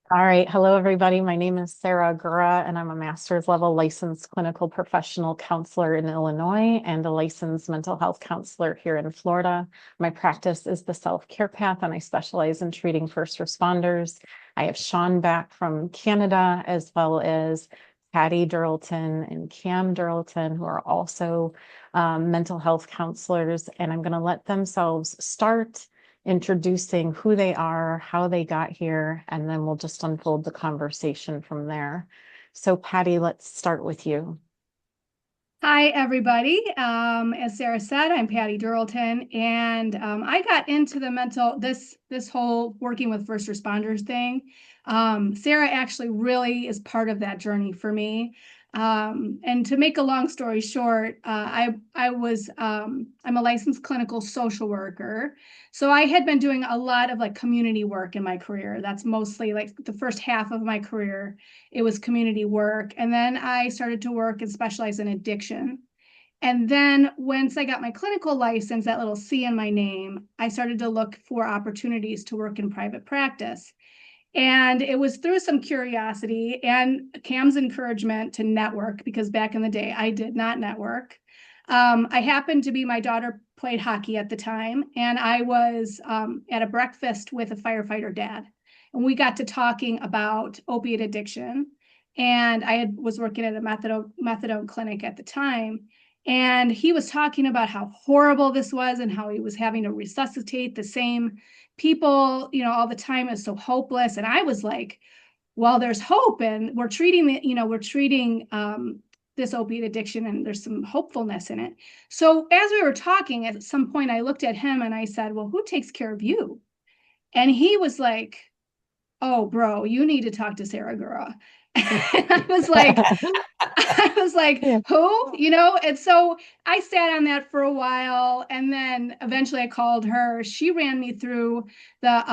All right. Hello, everybody. My name is Sarah Gura, and I'm a master's level licensed clinical professional counselor in Illinois and a licensed mental health counselor here in Florida. My practice is the self-care path, and I specialize in treating first responders. I have Shaun back from Canada, as well as Patty Durlton and Kam Durlton, who are also mental health counselors, and I'm going to let themselves start introducing who they are, how they got here, and then we'll just unfold the conversation from there. So Patty, let's start with you. Hi, everybody. As Sarah said, I'm Patty Durlton, and I got into the this whole working with first responders thing. Sarah actually really is part of that journey for me. And to make a long story short, I'm a licensed clinical social worker, so I had been doing a lot of like community work in my career. That's mostly like the first half of my career it was community work. And then I started to work and specialize in addiction. And then once I got my clinical license, that little C in my name, I started to look for opportunities to work in private practice. And it was through some curiosity and Cam's encouragement to network, because back in the day, I did not network. I happened to be, my daughter played hockey at the time, and I was at a breakfast with a firefighter dad. And we got to talking about opiate addiction. And was working at a methadone clinic at the time. And he was talking about how horrible this was and how he was having to resuscitate the same people, all the time. Is so hopeless. And I was like, well, there's hope, and we're treating this opiate addiction, and there's some hopefulness in it. So as we were talking, at some point, I looked at him and I said, well, who takes care of you? And he was like, oh, bro, you need to talk to Sarah Gura. And I was like, Yeah. who? And so I sat on that for a while. And then eventually I called her. She ran me through the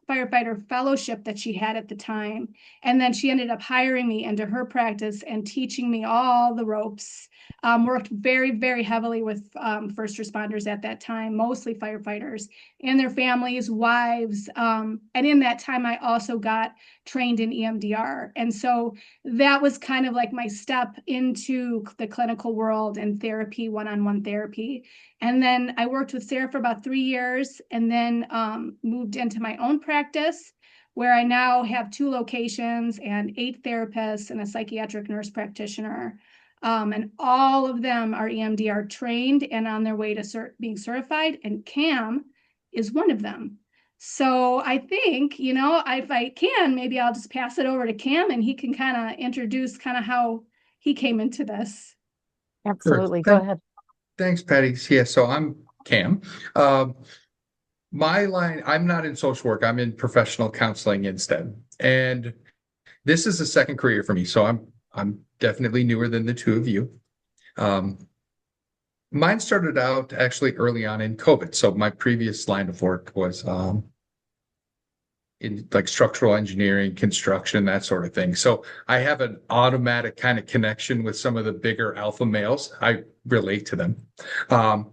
firefighter fellowship that she had at the time. And then she ended up hiring me into her practice and teaching me all the ropes. Worked very, very heavily with first responders at that time, mostly firefighters and their families, wives. And in that time, I also got trained in EMDR. And so that was kind of like my step into the clinical world and therapy, one-on-one therapy. And then I worked with Sarah for about 3 years, and then moved into my own practice, where I now have 2 locations and 8 therapists and a psychiatric nurse practitioner. And all of them are EMDR trained and on their way to being certified. And Kam is one of them. So I think, if I can, maybe I'll just pass it over to Kam and he can kind of introduce kind of how he came into this. Sure. Absolutely. Go ahead. Thanks, Patty. Yeah, so I'm Cam. Um, my line, I'm not in social work. I'm in professional counseling instead. And this is a second career for me. So I'm definitely newer than the two of you. Um, Mine started out actually early on in COVID. So my previous line of work was in like structural engineering, construction, that sort of thing. So I have an automatic kind of connection with some of the bigger alpha males. I relate to them. Um,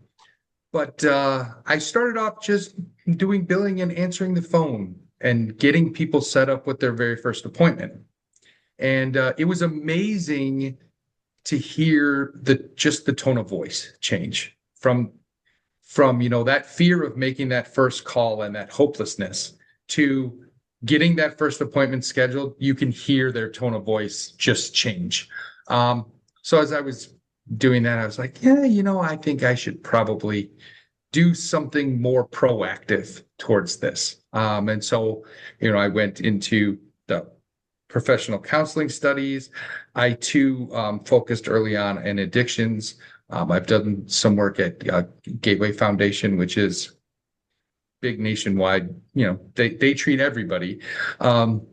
but I started off just doing billing and answering the phone and getting people set up with their very first appointment. And it was amazing to hear the tone of voice change from that fear of making that first call and that hopelessness to getting that first appointment scheduled. You can hear their tone of voice just change. So as I was doing that, I was like, yeah, I think I should probably do something more proactive towards this. And so, I went into the professional counseling studies. I too focused early on in addictions. I've done some work at Gateway Foundation, which is big nationwide. They treat everybody. And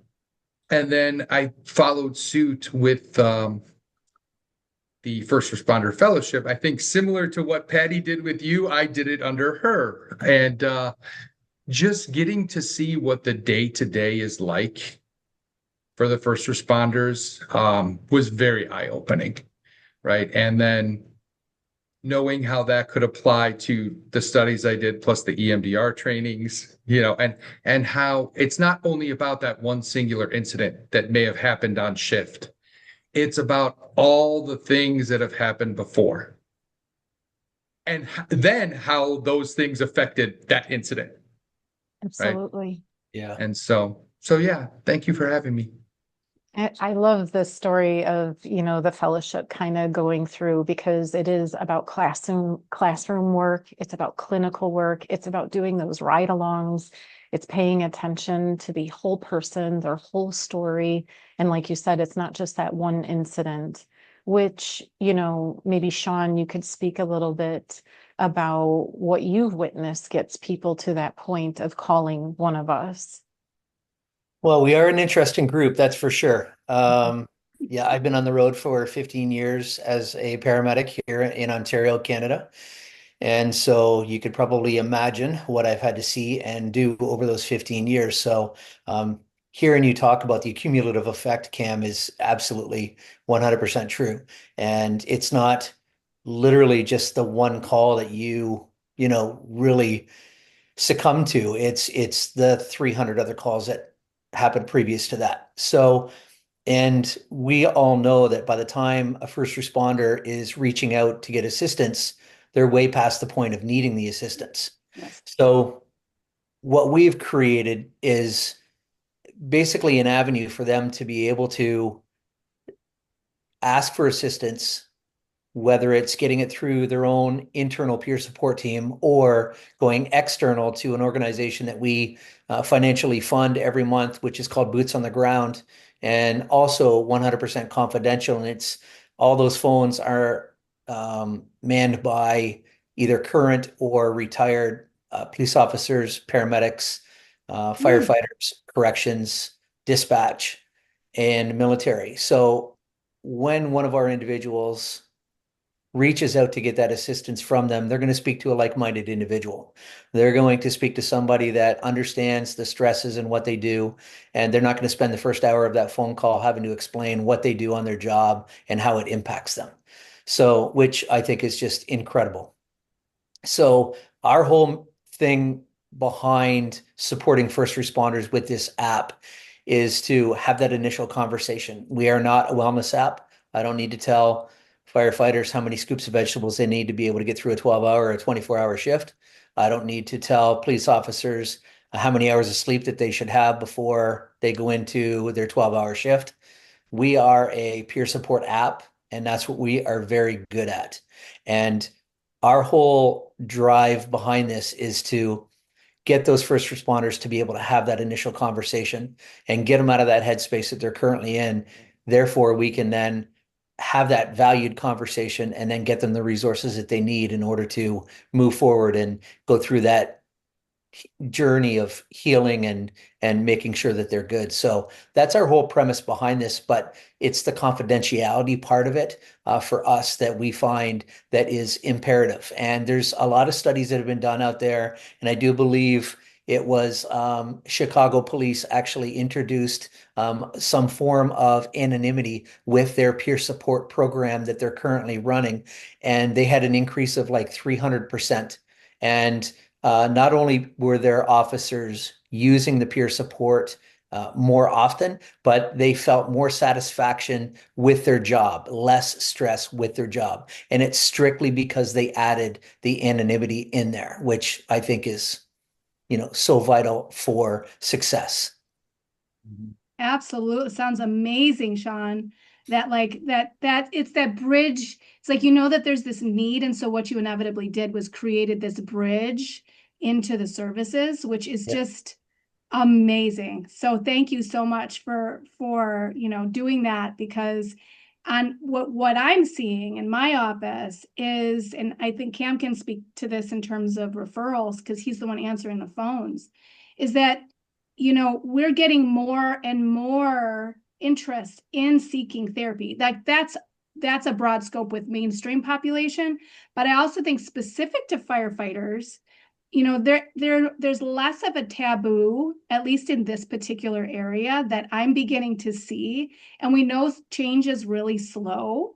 then I followed suit with the First Responder Fellowship. I think similar to what Patty did with you, I did it under her. And just getting to see what the day to day is like for the first responders was very eye opening. Right. And then knowing how that could apply to the studies I did, plus the EMDR trainings, and how it's not only about that one singular incident that may have happened on shift. It's about all the things that have happened before. And then how those things affected that incident, right? Absolutely. Yeah. And so yeah, thank you for having me. I love the story of, the fellowship kind of going through, because it is about classroom work. It's about clinical work. It's about doing those ride-alongs. It's paying attention to the whole person, their whole story. And like you said, it's not just that one incident, which, maybe Shaun, you could speak a little bit about what you've witnessed gets people to that point of calling one of us. Well, we are an interesting group, that's for sure. Yeah, I've been on the road for 15 years as a paramedic here in Ontario, Canada. And so you could probably imagine what I've had to see and do over those 15 years. So hearing you talk about the cumulative effect, Kam, is absolutely 100% true. And it's not literally just the one call that really succumb to. It's the 300 other calls that happened previous to that. So, and we all know that by the time a first responder is reaching out to get assistance, they're way past the point of needing the assistance. Yes. So what we've created is basically an avenue for them to be able to ask for assistance, whether it's getting it through their own internal peer support team or going external to an organization that we financially fund every month, which is called Boots on the Ground, and also 100% confidential. And it's all those phones are manned by either current or retired police officers, paramedics, firefighters, corrections, dispatch, and military. So when one of our individuals reaches out to get that assistance from them, they're going to speak to a like-minded individual. They're going to speak to somebody that understands the stresses and what they do, and they're not going to spend the first hour of that phone call having to explain what they do on their job and how it impacts them. So, which I think is just incredible. So our whole thing behind supporting first responders with this app is to have that initial conversation. We are not a wellness app. I don't need to tell firefighters how many scoops of vegetables they need to be able to get through a 12-hour or a 24-hour shift. I don't need to tell police officers how many hours of sleep that they should have before they go into their 12-hour shift. We are a peer support app, and that's what we are very good at. And our whole drive behind this is to get those first responders to be able to have that initial conversation and get them out of that headspace that they're currently in. Therefore, we can then have that valued conversation and then get them the resources that they need in order to move forward and go through that journey of healing and making sure that they're good. So that's our whole premise behind this, but it's the confidentiality part of it for us that we find that is imperative. And there's a lot of studies that have been done out there, and I do believe it was Chicago police actually introduced some form of anonymity with their peer support program that they're currently running, and they had an increase of like 300%. And not only were their officers using the peer support more often, but they felt more satisfaction with their job, less stress with their job. And it's strictly because they added the anonymity in there, which I think is, so vital for success. Absolutely. Sounds amazing, Shaun. That it's that bridge. It's like, that there's this need. And so what you inevitably did was created this bridge into the services, which is just amazing. So thank you so much for doing that, because on what I'm seeing in my office is, and I think Kam can speak to this in terms of referrals, because he's the one answering the phones, is that we're getting more and more interest in seeking therapy. That's a broad scope with mainstream population, but I also think specific to firefighters, there's less of a taboo, at least in this particular area, that I'm beginning to see. And we know change is really slow,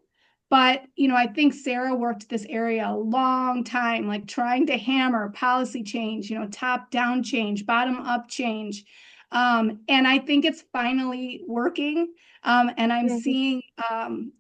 But, I think Sarah worked this area a long time, like trying to hammer policy change, top down change, bottom up change. And I think it's finally working. And I'm seeing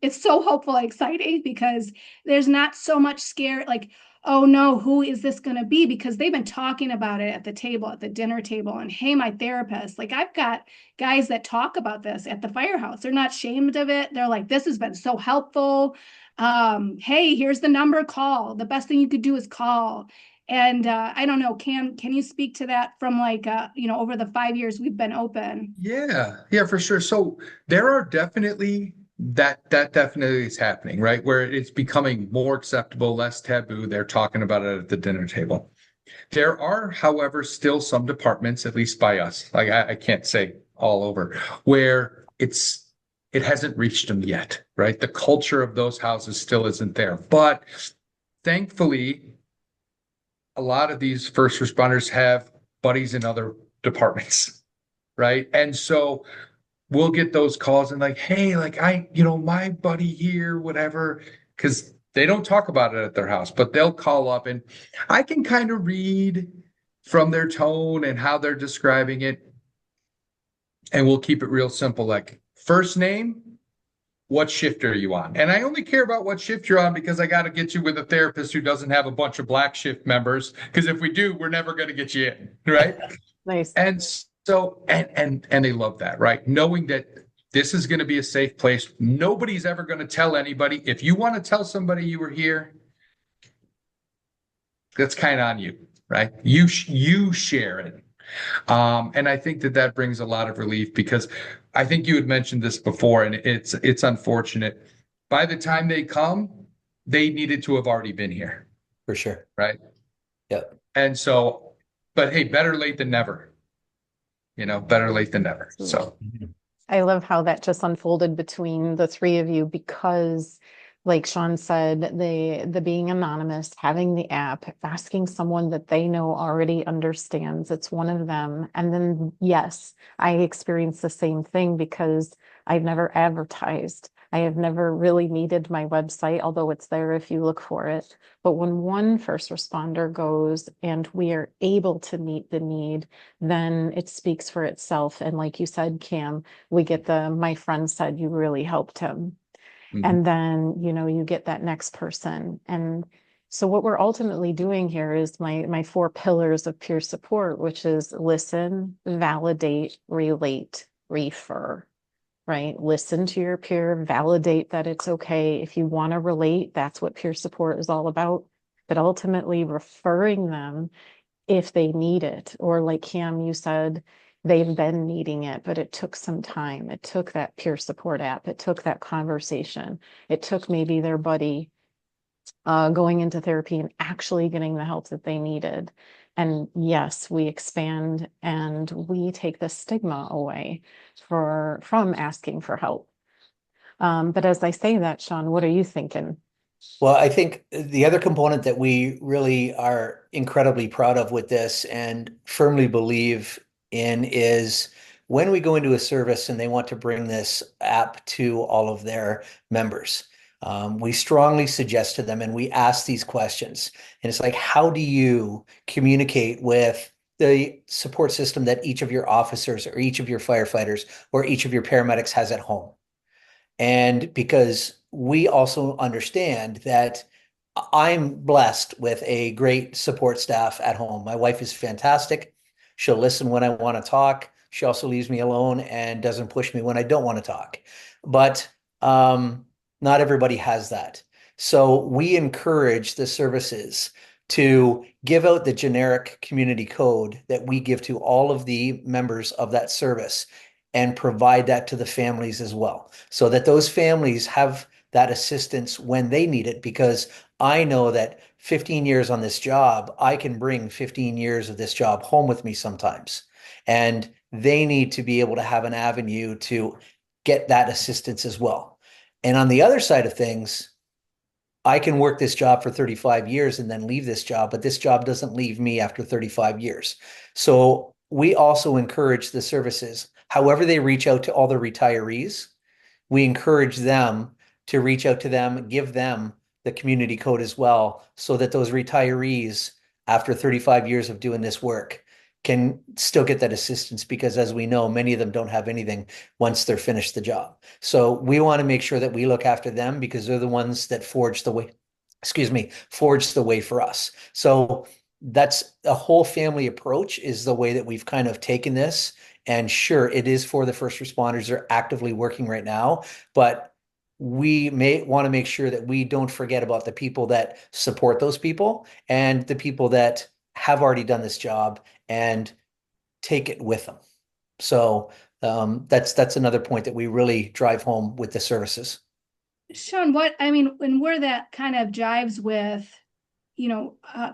it's so hopeful and exciting because there's not so much scare, like, oh no, who is this going to be? Because they've been talking about it at the table, at the dinner table. And hey, my therapist, like I've got guys that talk about this at the firehouse. They're not ashamed of it. They're like, this has been so helpful. Hey, here's the number, call. The best thing you could do is call. And I don't know, can you speak to that from like, over the 5 years we've been open? Yeah, for sure. So there are definitely that definitely is happening, right? Where it's becoming more acceptable, less taboo. They're talking about it at the dinner table. There are, however, still some departments, at least by us, like I can't say all over, where it hasn't reached them yet, right? The culture of those houses still isn't there. But thankfully, a lot of these first responders have buddies in other departments, right? And so we'll get those calls and like, hey, like my buddy here, whatever, because they don't talk about it at their house, but they'll call up and I can kind of read from their tone and how they're describing it. And we'll keep it real simple, like first name, what shift are you on? And I only care about what shift you're on because I got to get you with a therapist who doesn't have a bunch of black shift members. Because if we do, we're never going to get you in, right? Nice. And so, and they love that, right? Knowing that this is going to be a safe place. Nobody's ever going to tell anybody. If you want to tell somebody you were here, that's kind of on you, right? You share it. And I think that brings a lot of relief because I think you had mentioned this before, and it's unfortunate. By the time they come, they needed to have already been here. For sure. Right. Yep. And so, but hey, better late than never. Better late than never. So I love how that just unfolded between the three of you because, like Shaun said, the being anonymous, having the app, asking someone that they know already understands it's one of them. And then, yes, I experienced the same thing because I've never advertised. I have never really needed my website, although it's there if you look for it. But when one first responder goes and we are able to meet the need, then it speaks for itself. And like you said, Kam, we get my friend said you really helped him. Mhm. And then, you get that next person. And so what we're ultimately doing here is my 4 pillars of peer support, which is listen, validate, relate, refer, right? Listen to your peer, validate that it's okay. If you want to relate, that's what peer support is all about. But ultimately referring them if they need it, or like Kam, you said, they've been needing it, but it took some time. It took that peer support app. It took that conversation. It took maybe their buddy going into therapy and actually getting the help that they needed. And yes, we expand and we take the stigma away from asking for help. But as I say that, Shaun, what are you thinking? Well, I think the other component that we really are incredibly proud of with this and firmly believe in is when we go into a service and they want to bring this app to all of their members. We strongly suggest to them and we ask these questions. And it's like, how do you communicate with the support system that each of your officers or each of your firefighters or each of your paramedics has at home? And because we also understand that I'm blessed with a great support staff at home. My wife is fantastic. She'll listen when I want to talk. She also leaves me alone and doesn't push me when I don't want to talk. But not everybody has that. So we encourage the services to give out the generic community code that we give to all of the members of that service and provide that to the families as well, so that those families have that assistance when they need it. Because I know that 15 years on this job, I can bring 15 years of this job home with me sometimes. And they need to be able to have an avenue to get that assistance as well. And on the other side of things, I can work this job for 35 years and then leave this job, but this job doesn't leave me after 35 years. So we also encourage the services, however they reach out to all the retirees, we encourage them to reach out to them, give them the community code as well, so that those retirees, after 35 years of doing this work, can still get that assistance, because as we know, many of them don't have anything once they're finished the job. So we want to make sure that we look after them, because they're the ones that forge the way, forge the way for us. So that's a whole family approach, is the way that we've kind of taken this. And sure, it is for the first responders. They're actively working right now, but we may want to make sure that we don't forget about the people that support those people, and the people that have already done this job and take it with them. So that's another point that we really drive home with the services. Shaun, and where that kind of jives with,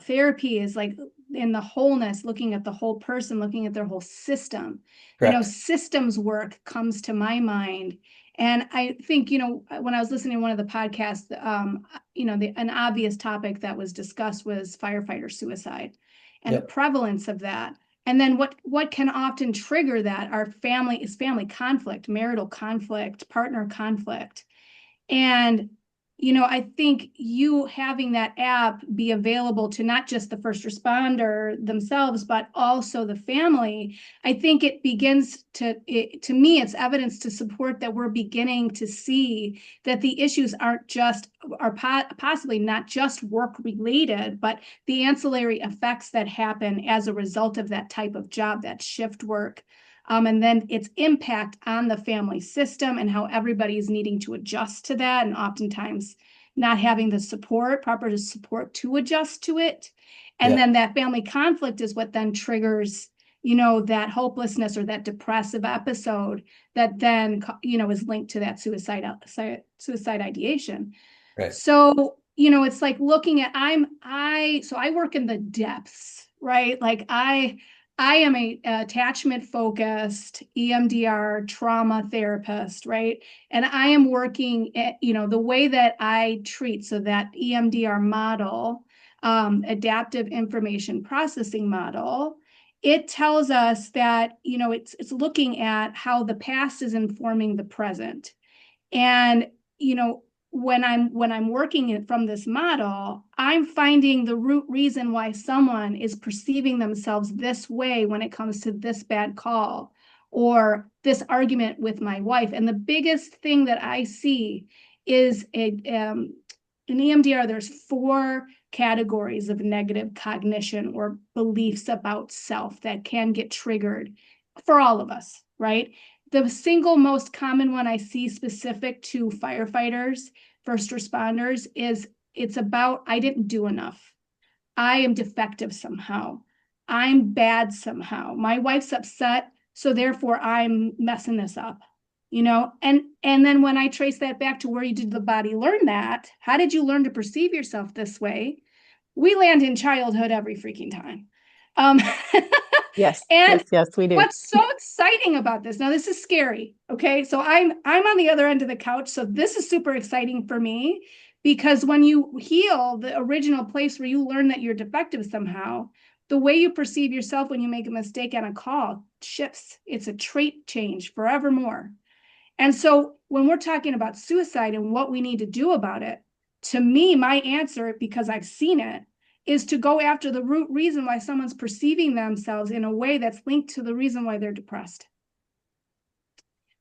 therapy is like in the wholeness, looking at the whole person, looking at their whole system. Correct. Systems work comes to my mind. And I think, when I was listening to one of the podcasts, an obvious topic that was discussed was firefighter suicide and the prevalence of that. And then what can often trigger that is family conflict, marital conflict, partner conflict. And, I think you having that app be available to not just the first responder themselves, but also the family, I think it begins to me, it's evidence to support that we're beginning to see that the issues are possibly not just work related, but the ancillary effects that happen as a result of that type of job, that shift work. And then its impact on the family system and how everybody's needing to adjust to that, and oftentimes not having the proper support to adjust to it. And then that family conflict is what then triggers, that hopelessness or that depressive episode that then, is linked to that suicide ideation. Right. So, it's like looking at, so I work in the depths, right? Like I am a attachment focused EMDR trauma therapist, right? And I am working at, the way that I treat, so that EMDR model, adaptive information processing model, it tells us that, it's looking at how the past is informing the present. And, when I'm working it from this model, I'm finding the root reason why someone is perceiving themselves this way when it comes to this bad call or this argument with my wife. And the biggest thing that I see is in EMDR, there's 4 categories of negative cognition or beliefs about self that can get triggered for all of us, right? The single most common one I see specific to firefighters, first responders, is it's about, I didn't do enough. I am defective somehow. I'm bad somehow. My wife's upset, so therefore I'm messing this up, And then when I trace that back to where did the body learn that? How did you learn to perceive yourself this way? We land in childhood every freaking time. Yes, And yes, we do. what's so exciting about this, now this is scary, okay? So I'm on the other end of the couch, so this is super exciting for me, because when you heal the original place where you learn that you're defective somehow, the way you perceive yourself when you make a mistake on a call shifts. It's a trait change forevermore. And so when we're talking about suicide and what we need to do about it, to me, my answer, because I've seen it, is to go after the root reason why someone's perceiving themselves in a way that's linked to the reason why they're depressed.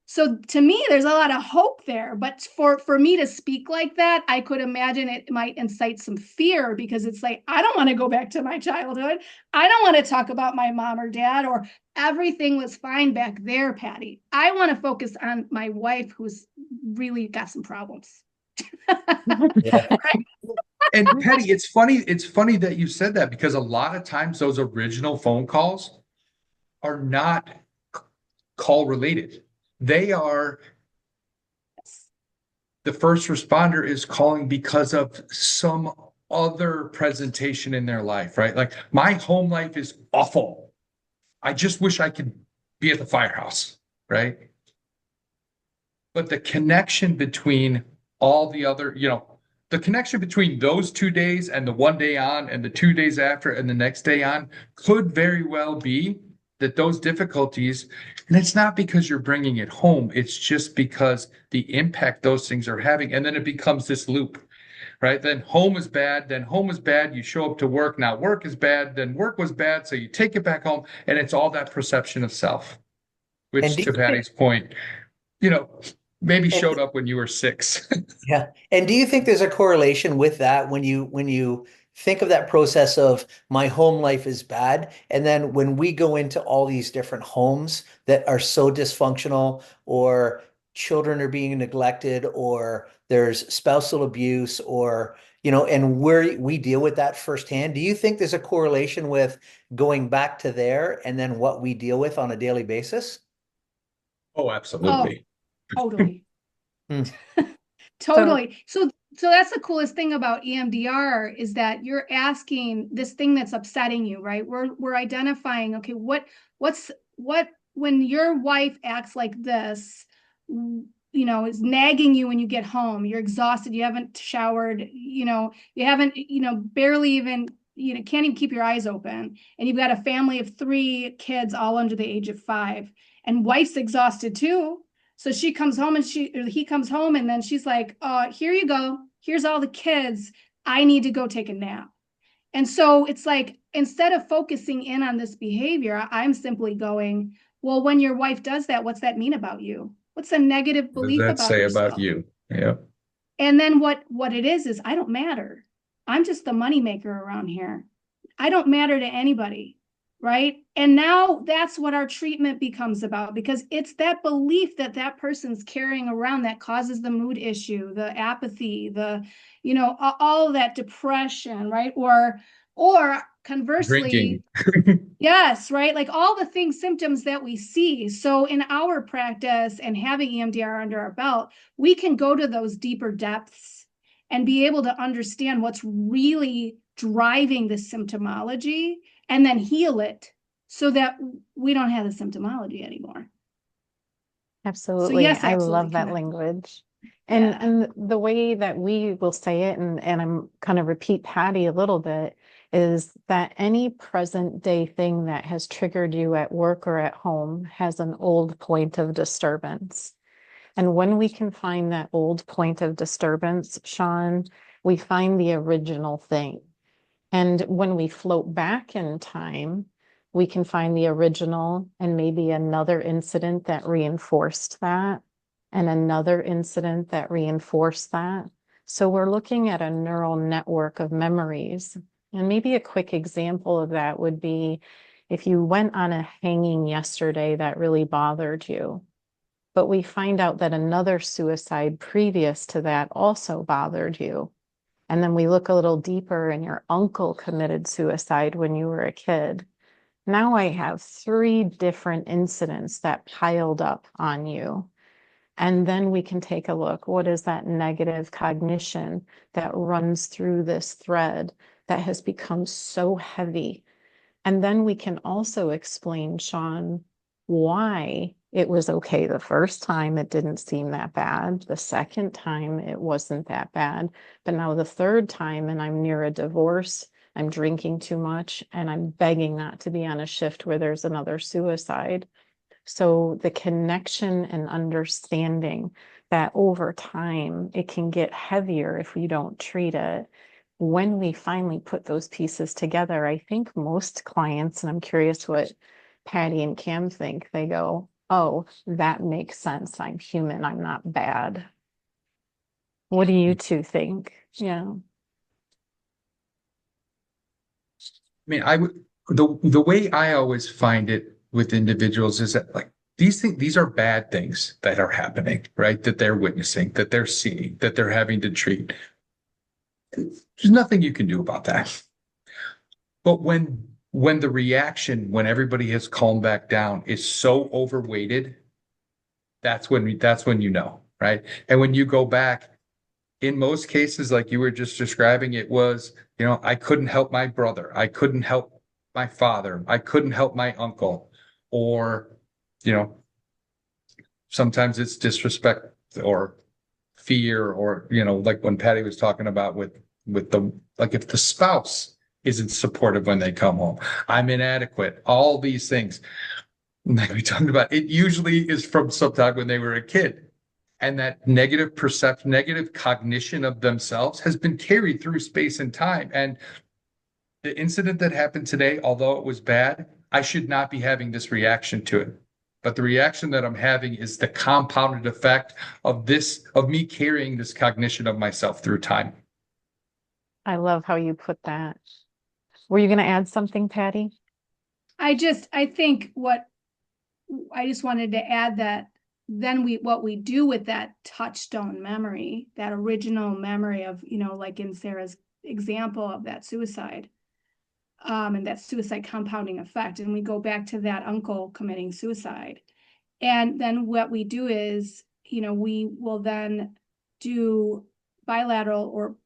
So to me, there's a lot of hope there. But for me to speak like that, I could imagine it might incite some fear, because it's like, I don't want to go back to my childhood. I don't want to talk about my mom or dad, or everything was fine back there, Patty. I want to focus on my wife, who's really got some problems. Yeah. And Patty, it's funny that you said that, because a lot of times those original phone calls are not call related. They are, the first responder is calling because of some other presentation in their life, right? Like, my home life is awful. I just wish I could be at the firehouse, right? But the connection between all the other, the connection between those 2 days and the one day on and the 2 days after and the next day on could very well be that those difficulties, and it's not because you're bringing it home, it's just because the impact those things are having. And then it becomes this loop, right? Then home is bad, then home is bad. You show up to work. Now work is bad, then work was bad. So you take it back home, and it's all that perception of self, And which do to you think, Patty's point, you know, maybe and showed up when you were 6. yeah. And do you think there's a correlation with that when you think of that process of my home life is bad, and then when we go into all these different homes that are so dysfunctional, or children are being neglected, or there's spousal abuse, or and we deal with that firsthand. Do you think there's a correlation with going back to there and then what we deal with on a daily basis? Oh, Oh, absolutely. totally. Hmm. Totally. So that's the coolest thing about EMDR is that you're asking this thing that's upsetting you, right? We're identifying, okay, what's when your wife acts like this, is nagging you when you get home, you're exhausted, you haven't showered, you haven't, barely even, can't even keep your eyes open. And you've got a family of 3 kids all under the age of 5, and wife's exhausted too. So she comes home and he comes home, and then she's like, here you go. Here's all the kids. I need to go take a nap. And so it's like, instead of focusing in on this behavior, I'm simply going, well, when your wife does that, what's that mean about you? What's a negative What does belief that about say about yourself? you? Yeah. And then what it is I don't matter. I'm just the moneymaker around here. I don't matter to anybody. Right. And now that's what our treatment becomes about, because it's that belief that that person's carrying around that causes the mood issue, the apathy, all of that depression, right? Or conversely, Drinking. yes, right? Like all the symptoms that we see. So in our practice and having EMDR under our belt, we can go to those deeper depths and be able to understand what's really driving the symptomology, and then heal it so that we don't have the symptomology anymore. So Absolutely. yes, I absolutely love that connect. language. Yeah. And the way that we will say it, and I'm kind of repeat Patty a little bit, is that any present day thing that has triggered you at work or at home has an old point of disturbance. And when we can find that old point of disturbance, Shaun, we find the original thing. And when we float back in time, we can find the original and maybe another incident that reinforced that, and another incident that reinforced that. So we're looking at a neural network of memories. And maybe a quick example of that would be if you went on a hanging yesterday that really bothered you, but we find out that another suicide previous to that also bothered you. And then we look a little deeper and your uncle committed suicide when you were a kid. Now I have 3 different incidents that piled up on you. And then we can take a look. What is that negative cognition that runs through this thread that has become so heavy? And then we can also explain, Shaun, why it was okay the first time it didn't seem that bad. The second time it wasn't that bad. But now the third time, and I'm near a divorce, I'm drinking too much, and I'm begging not to be on a shift where there's another suicide. So the connection and understanding that over time it can get heavier if we don't treat it. When we finally put those pieces together, I think most clients, and I'm curious what Patty and Kam think, they go, oh, that makes sense. I'm human. I'm not bad. What do you two think? Yeah. I mean, the way I always find it with individuals is that like these are bad things that are happening, right? That they're witnessing, that they're seeing, that they're having to treat. There's nothing you can do about that. But when the reaction, when everybody has calmed back down, is so overweighted, that's when you know, right? And when you go back, in most cases, like you were just describing, it was, I couldn't help my brother, I couldn't help my father, I couldn't help my uncle, or you know, sometimes it's disrespect or fear, or like when Patty was talking about with the like if the spouse isn't supportive when they come home. I'm inadequate. All these things. Like we talked about, it usually is from sometime when they were a kid. And that negative perception, negative cognition of themselves has been carried through space and time. And the incident that happened today, although it was bad, I should not be having this reaction to it. But the reaction that I'm having is the compounded effect of me carrying this cognition of myself through time. I love how you put that. Were you going to add something, Patty? I think I just wanted to add that then what we do with that touchstone memory, that original memory of, like in Sarah's example of that suicide, and that suicide compounding effect. And we go back to that uncle committing suicide. And then what we do is, we will then do bilateral or,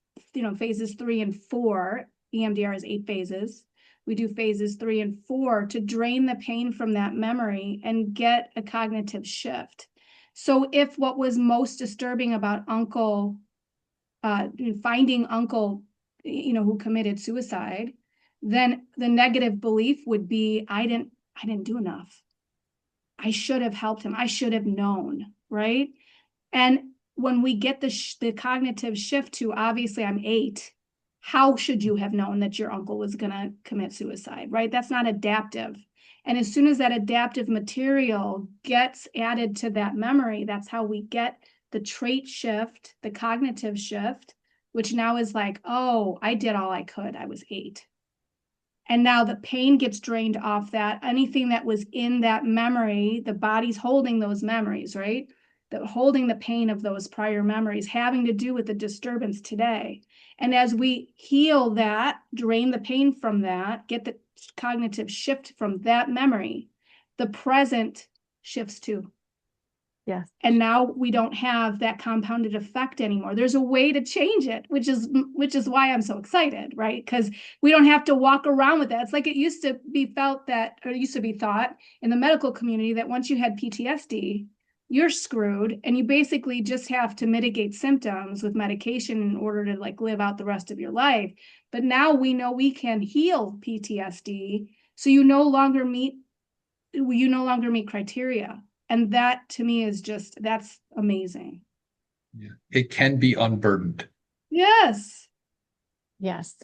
phases 3 and 4. EMDR is 8 phases. We do phases 3 and 4 to drain the pain from that memory and get a cognitive shift. So if what was most disturbing about uncle, finding uncle, who committed suicide, then the negative belief would be, I didn't do enough. I should have helped him. I should have known, right? And when we get the cognitive shift to, obviously I'm 8, how should you have known that your uncle was going to commit suicide, right? That's not adaptive. And as soon as that adaptive material gets added to that memory, that's how we get the trait shift, the cognitive shift, which now is like, oh, I did all I could. I was 8. And now the pain gets drained off that. Anything that was in that memory, the body's holding those memories, right? Holding the pain of those prior memories, having to do with the disturbance today. And as we heal that, drain the pain from that, get the cognitive shift from that memory, the present shifts too. Yes. And now we don't have that compounded effect anymore. There's a way to change it, which is why I'm so excited, right? Because we don't have to walk around with that. It's like it used to be thought in the medical community that once you had PTSD, you're screwed and you basically just have to mitigate symptoms with medication in order to live out the rest of your life. But now we know we can heal PTSD. So you no longer meet criteria. And that to me is that's amazing. Yeah. It can be unburdened. Yes. Yes.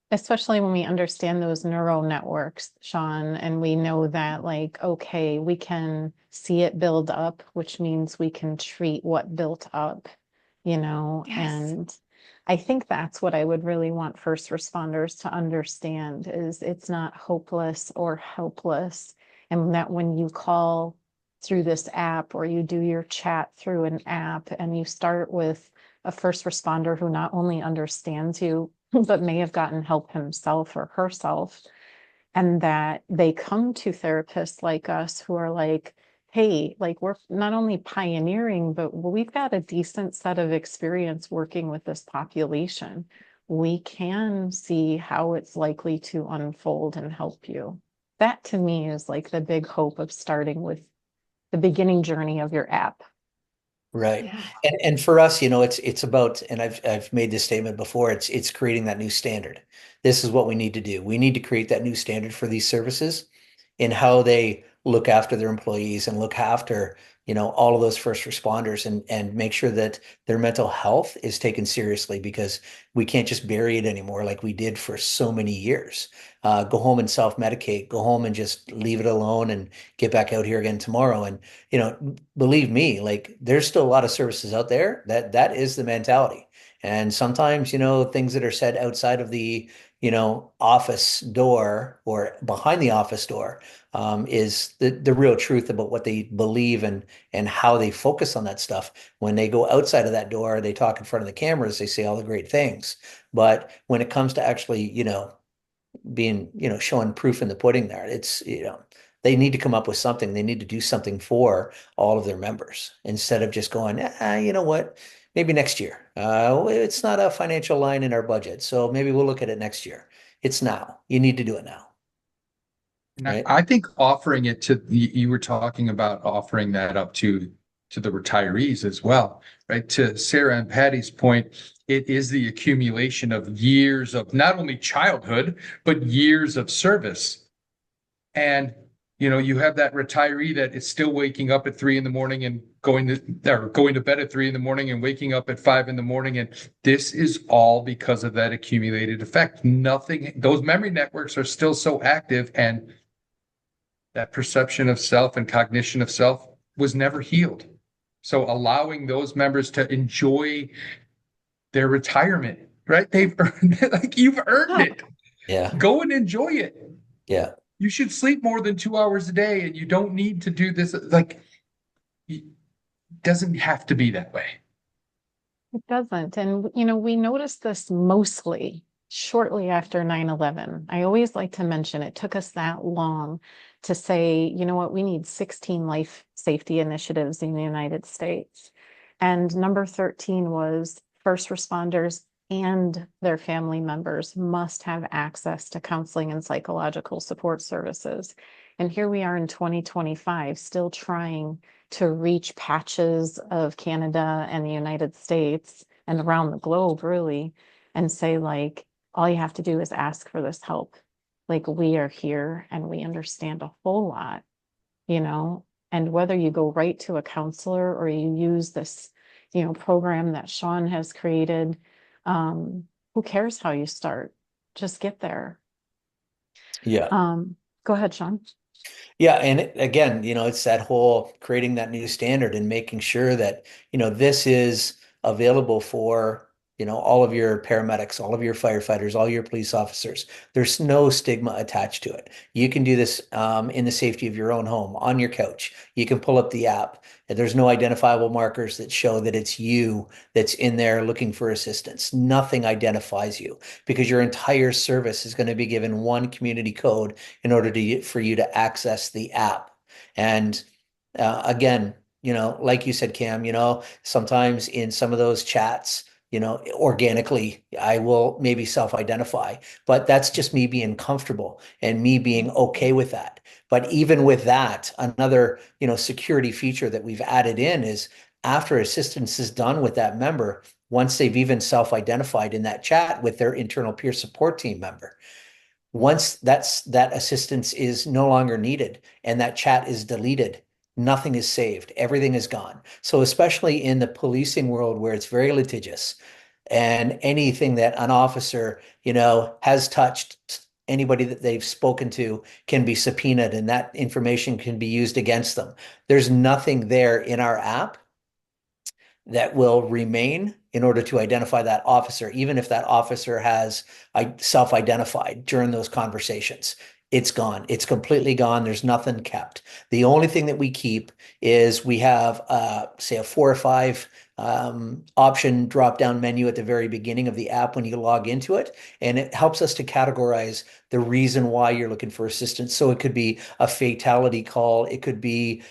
Especially when we understand those neural networks, Shaun, and we know that okay, we can see it build up, which means we can treat what built up, Yes. And I think that's what I would really want first responders to understand is it's not hopeless or helpless. And that when you call through this app or you do your chat through an app and you start with a first responder who not only understands you, but may have gotten help himself or herself, and that they come to therapists like us who are like, hey, we're not only pioneering, but we've got a decent set of experience working with this population. We can see how it's likely to unfold and help you. That to me is the big hope of starting with the beginning journey of your app. Right. Yeah. And for us, it's about, and I've made this statement before, it's creating that new standard. This is what we need to do. We need to create that new standard for these services in how they look after their employees and look after, all of those first responders and make sure that their mental health is taken seriously because we can't just bury it anymore like we did for so many years. Go home and self-medicate, go home and just leave it alone and get back out here again tomorrow. And, believe me, there's still a lot of services out there that is the mentality. And sometimes, things that are said outside of the, office door or behind the office door is the real truth about what they believe and how they focus on that stuff. When they go outside of that door, they talk in front of the cameras, they say all the great things. But when it comes to actually, being, showing proof in the pudding there, it's, they need to come up with something. They need to do something for all of their members instead of just going, you know what, maybe next year. It's not a financial line in our budget, so maybe we'll look at it next year. It's now. You need to do it now. And Right. I think offering it to you were talking about offering that up to to the retirees as well, right? To Sarah and Patty's point, it is the accumulation of years of not only childhood, but years of service. And you have that retiree that is still waking up at 3 a.m. and going to bed at 3 a.m. and waking up at 5 a.m. And this is all because of that accumulated effect. Those memory networks are still so active, and that perception of self and cognition of self was never healed. So allowing those members to enjoy their retirement, right? They've earned it, like you've earned it. Yeah. Go and enjoy it. Yeah. You should sleep more than 2 hours a day, and you don't need to do this. Like, it doesn't have to be that way. It doesn't. And, we noticed this mostly shortly after 9/11. I always like to mention it took us that long to say, you know what, we need 16 life safety initiatives in the United States. And number 13 was first responders and their family members must have access to counseling and psychological support services. And here we are in 2025, still trying to reach patches of Canada and the United States and around the globe, really, and say, like, all you have to do is ask for this help. Like, we are here and we understand a whole lot, and whether you go right to a counselor or you use this, program that Shaun has created, who cares how you start? Just get there. Yeah. Go ahead, Shaun. Yeah. And again, it's that whole creating that new standard and making sure that, this is available for, all of your paramedics, all of your firefighters, all your police officers. There's no stigma attached to it. You can do this in the safety of your own home, on your couch. You can pull up the app. And there's no identifiable markers that show that it's you that's in there looking for assistance. Nothing identifies you because your entire service is going to be given one community code in order for you to access the app. And again, like you said, Cam, sometimes in some of those chats, organically, I will maybe self-identify, but that's just me being comfortable and me being okay with that. But even with that, another, security feature that we've added in is after assistance is done with that member, once they've even self-identified in that chat with their internal peer support team member, once that assistance is no longer needed and that chat is deleted, nothing is saved. Everything is gone. So especially in the policing world where it's very litigious and anything that an officer, has touched, anybody that they've spoken to can be subpoenaed and that information can be used against them. There's nothing there in our app that will remain in order to identify that officer, even if that officer has self-identified during those conversations. It's gone. It's completely gone. There's nothing kept. The only thing that we keep is we have, say, a 4 or 5 option drop-down menu at the very beginning of the app when you log into it. And it helps us to categorize the reason why you're looking for assistance. So it could be a fatality call. It could be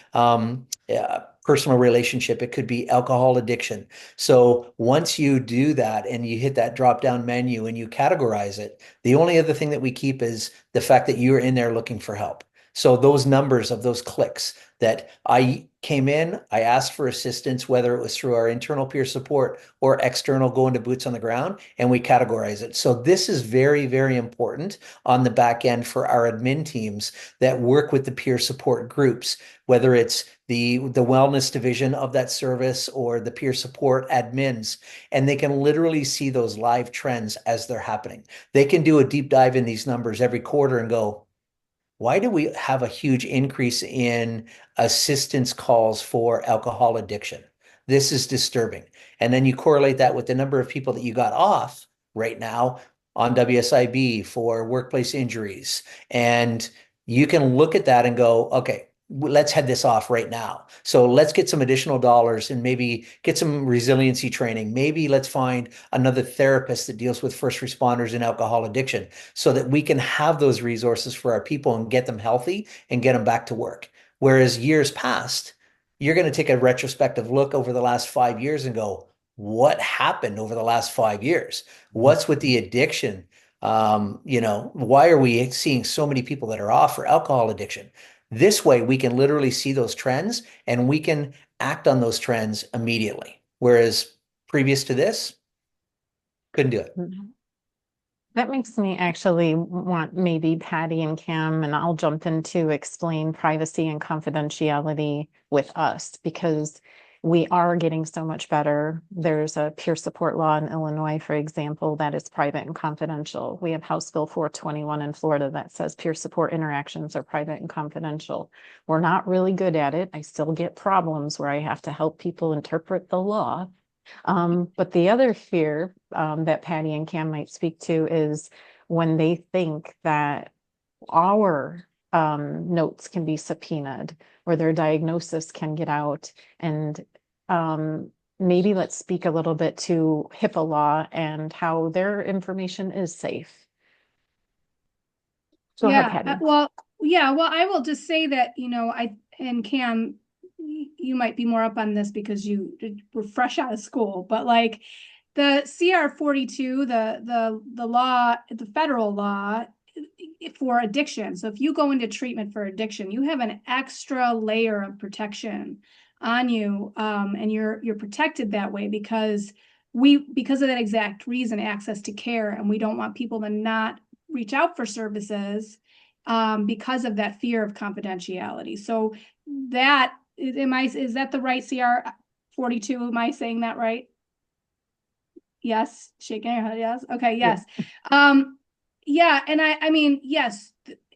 personal relationship. It could be alcohol addiction. So once you do that and you hit that drop-down menu and you categorize it, the only other thing that we keep is the fact that you're in there looking for help. So those numbers of those clicks that I came in, I asked for assistance, whether it was through our internal peer support or external going to boots on the ground, and we categorize it. So this is very, very important on the back end for our admin teams that work with the peer support groups, whether it's the wellness division of that service or the peer support admins, and they can literally see those live trends as they're happening. They can do a deep dive in these numbers every quarter and go, why do we have a huge increase in assistance calls for alcohol addiction? This is disturbing. And then you correlate that with the number of people that you got off right now on WSIB for workplace injuries. And you can look at that and go, okay, let's head this off right now. So let's get some additional dollars and maybe get some resiliency training. Maybe let's find another therapist that deals with first responders in alcohol addiction so that we can have those resources for our people and get them healthy and get them back to work. Whereas years past, you're going to take a retrospective look over the last 5 years and go, what happened over the last 5 years? What's with the addiction? Why are we seeing so many people that are off for alcohol addiction? This way, we can literally see those trends and we can act on those trends immediately. Whereas previous to this, couldn't do it. That makes me actually want maybe Patty and Kam, and I'll jump in to explain privacy and confidentiality with us, because we are getting so much better. There's a peer support law in Illinois, for example, that is private and confidential. We have House Bill 421 in Florida that says peer support interactions are private and confidential. We're not really good at it. I still get problems where I have to help people interpret the law. But the other fear that Patty and Kam might speak to is when they think that our notes can be subpoenaed or their diagnosis can get out. And maybe let's speak a little bit to HIPAA law and how their information is safe. Go ahead, Patty. Well, I will just say that, and Kam, you might be more up on this because you were fresh out of school, but like the CR 42, the law, the federal law for addiction. So if you go into treatment for addiction, you have an extra layer of protection on you, and you're protected that way because of that exact reason, access to care, and we don't want people to not reach out for services because of that fear of confidentiality. So that is that the right CR 42? Am I saying that right? Yes, shaking your head. Yes. Okay. Yes. Yeah. And I mean, yes,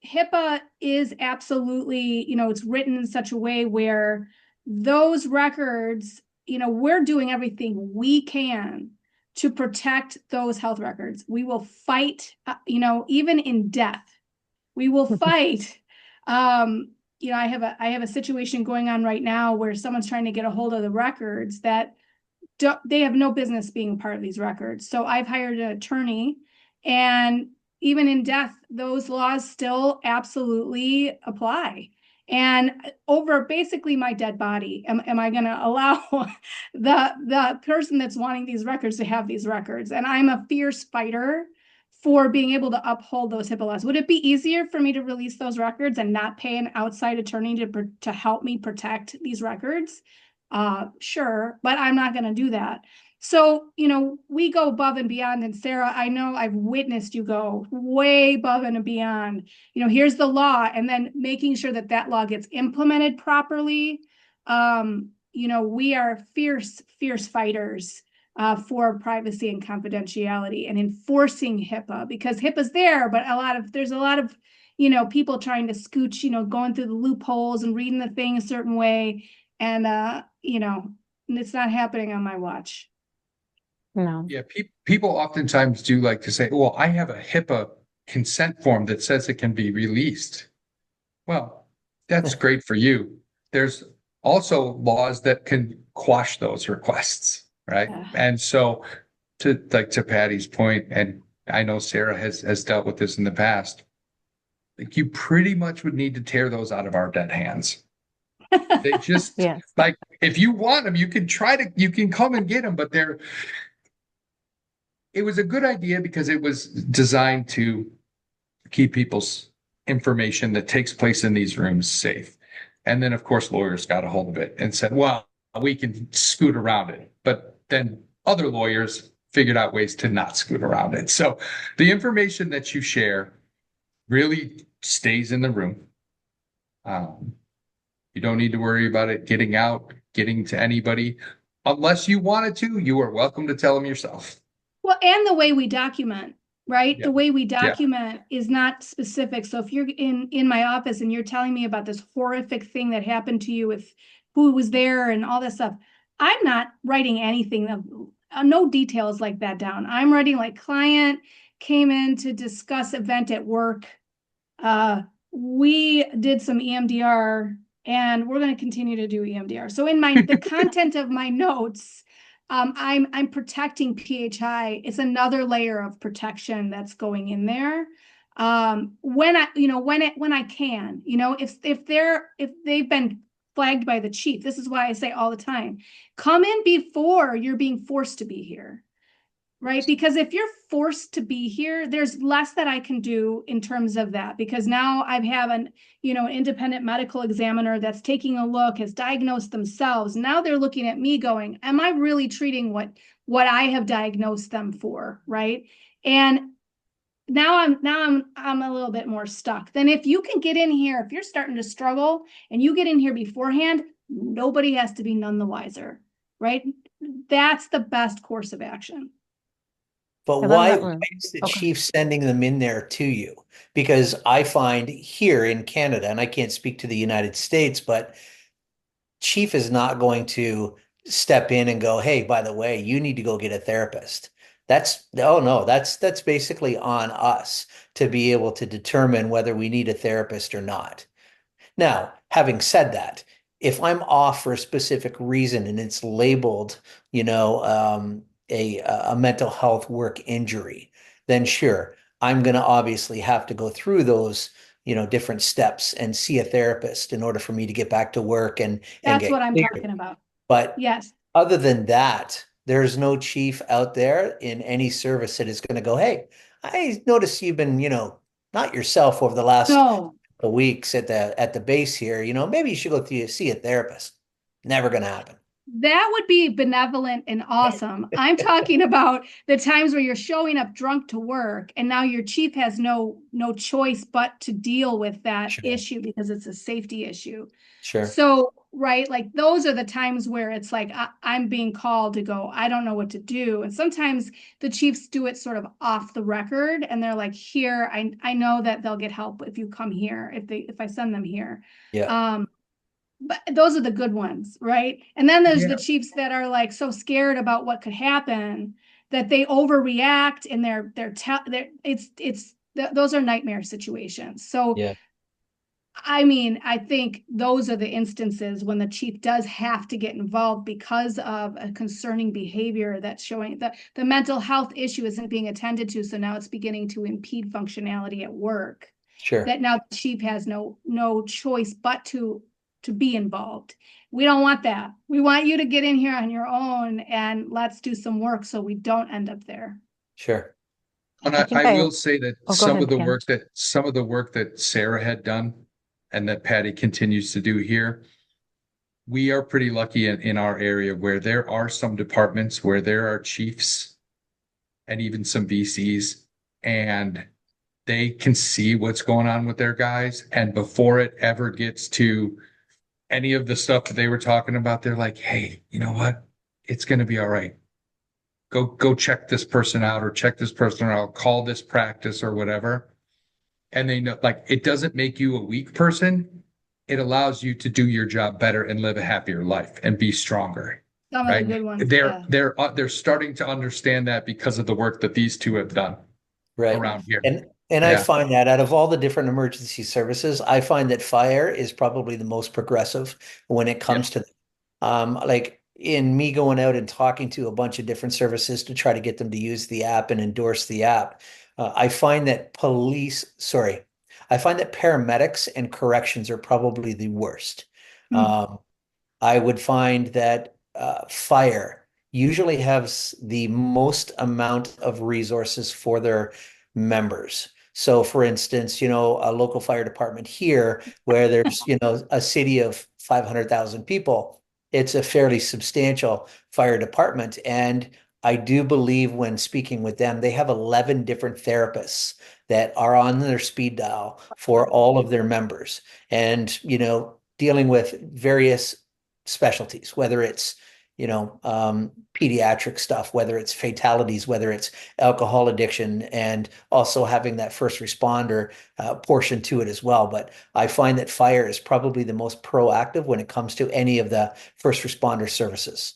HIPAA is absolutely, it's written in such a way where those records, we're doing everything we can to protect those health records. We will fight, even in death, we will fight. I have a situation going on right now where someone's trying to get a hold of the records that they have no business being part of these records. So I've hired an attorney, and even in death, those laws still absolutely apply. And over basically my dead body, am I going to allow the person that's wanting these records to have these records? And I'm a fierce fighter for being able to uphold those HIPAA laws. Would it be easier for me to release those records and not pay an outside attorney to help me protect these records? Sure, but I'm not going to do that. So, we go above and beyond. And Sarah, I know I've witnessed you go way above and beyond. Here's the law, and then making sure that that law gets implemented properly. We are fierce fighters for privacy and confidentiality and enforcing HIPAA, because HIPAA's there, but there's a lot of, people trying to scooch, going through the loopholes and reading the thing a certain way. And, it's not happening on my watch. No. Yeah, people oftentimes do like to say, well, I have a HIPAA consent form that says it can be released. Well, that's great for you. There's also laws that can quash those requests, right? Yeah. And so to Patty's point, and I know Sarah has dealt with this in the past, like you pretty much would need to tear those out of our dead hands. They just Yes. like, if you want them, you can come and get them, but it was a good idea because it was designed to keep people's information that takes place in these rooms safe. And then, of course, lawyers got a hold of it and said, well, we can scoot around it. But then other lawyers figured out ways to not scoot around it. So the information that you share really stays in the room. You don't need to worry about it getting out, getting to anybody. Unless you wanted to, you are welcome to tell them yourself. Well, and the way we document, right? Yeah. The way we document is not specific. So if you're in my office and you're telling me about this horrific thing that happened to you with who was there and all this stuff, I'm not writing anything, no details like that down. I'm writing like client came in to discuss event at work. We did some EMDR and we're going to continue to do EMDR. So in the content of my notes, I'm protecting PHI. It's another layer of protection that's going in there. When I can, if they've been flagged by the chief, this is why I say all the time, come in before you're being forced to be here. right? Because if you're forced to be here, there's less that I can do in terms of that, because now I have an independent medical examiner that's taking a look, has diagnosed themselves. Now they're looking at me going, am I really treating what I have diagnosed them for, right? And now I'm a little bit more stuck. Then if you can get in here, if you're starting to struggle and you get in here beforehand, nobody has to be none the wiser, right? That's the best course of action. But I love why that one. is the Okay. chief sending them in there to you? Because I find here in Canada, and I can't speak to the United States, but chief is not going to step in and go, hey, by the way, you need to go get a therapist. That's, oh no, that's basically on us to be able to determine whether we need a therapist or not. Now, having said that, if I'm off for a specific reason and it's labeled, a mental health work injury, then sure, I'm going to obviously have to go through those, different steps and see a therapist in order for me to get back to work and That's get what I'm cleared. talking about. But Yes. other than that, there's no chief out there in any service that is going to go, hey, I noticed you've been, not yourself over the last No, weeks at the base here, maybe you should go see a therapist. Never gonna happen. that would be benevolent and awesome. I'm talking about the times where you're showing up drunk to work and now your chief has no choice but to deal with that Sure. issue because it's a safety issue. Sure. So, right, like those are the times where it's like I'm being called to go, I don't know what to do. And sometimes the chiefs do it sort of off the record and they're like, here, I know that they'll get help if you come here, if I send them here. Yeah. But those are the good ones, right? And then there's the Yeah. chiefs that are like so scared about what could happen that they overreact and those are nightmare situations. So Yeah. I mean, I think those are the instances when the chief does have to get involved because of a concerning behavior that's showing the mental health issue isn't being attended to. So now it's beginning to impede functionality at work. Sure. That now the chief has no choice but to be involved. We don't want that. We want you to get in here on your own and let's do some work so we don't end up there. Sure. And I think I will say that oh, go ahead, Kam. some of the work that Sarah had done and that Patty continues to do here, we are pretty lucky in our area where there are some departments where there are chiefs and even some VCs, and they can see what's going on with their guys. And before it ever gets to any of the stuff that they were talking about, they're like, hey, you know what? It's going to be all right. Go check this person out or check this person out, call this practice or whatever. And they know, like, it doesn't make you a weak person. It allows you to do your job better and live a happier life and be stronger. Some of the Right? good ones. They're Yeah. they're starting to understand that because of the work that these two have done Right. around here. And I Yeah. find that out of all the different emergency services, I find that fire is probably the most progressive when it comes to like in me going out and talking to a bunch of different services to try to get them to use the app and endorse the app. I find that I find that paramedics and corrections are probably the worst. Mm. I would find that fire usually has the most amount of resources for their members. So, for instance, a local fire department here, where there's, a city of 500,000 people, it's a fairly substantial fire department. And I do believe when speaking with them, they have 11 different therapists that are on their speed dial for all of their members. And, dealing with various specialties, whether it's pediatric stuff, whether it's fatalities, whether it's alcohol addiction, and also having that first responder portion to it as well. But I find that fire is probably the most proactive when it comes to any of the first responder services.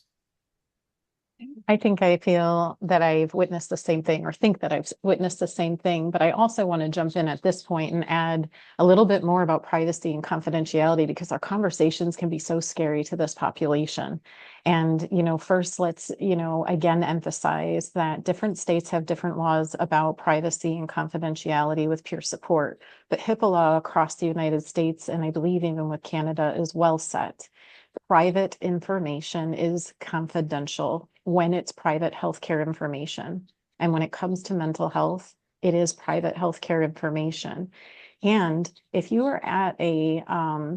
I think I feel that I've witnessed the same thing or think that I've witnessed the same thing, but I also want to jump in at this point and add a little bit more about privacy and confidentiality because our conversations can be so scary to this population. And, first let's, again, emphasize that different states have different laws about privacy and confidentiality with peer support, but HIPAA law across the United States, and I believe even with Canada, is well set. Private information is confidential when it's private healthcare information. And when it comes to mental health, it is private healthcare information. And if you are at a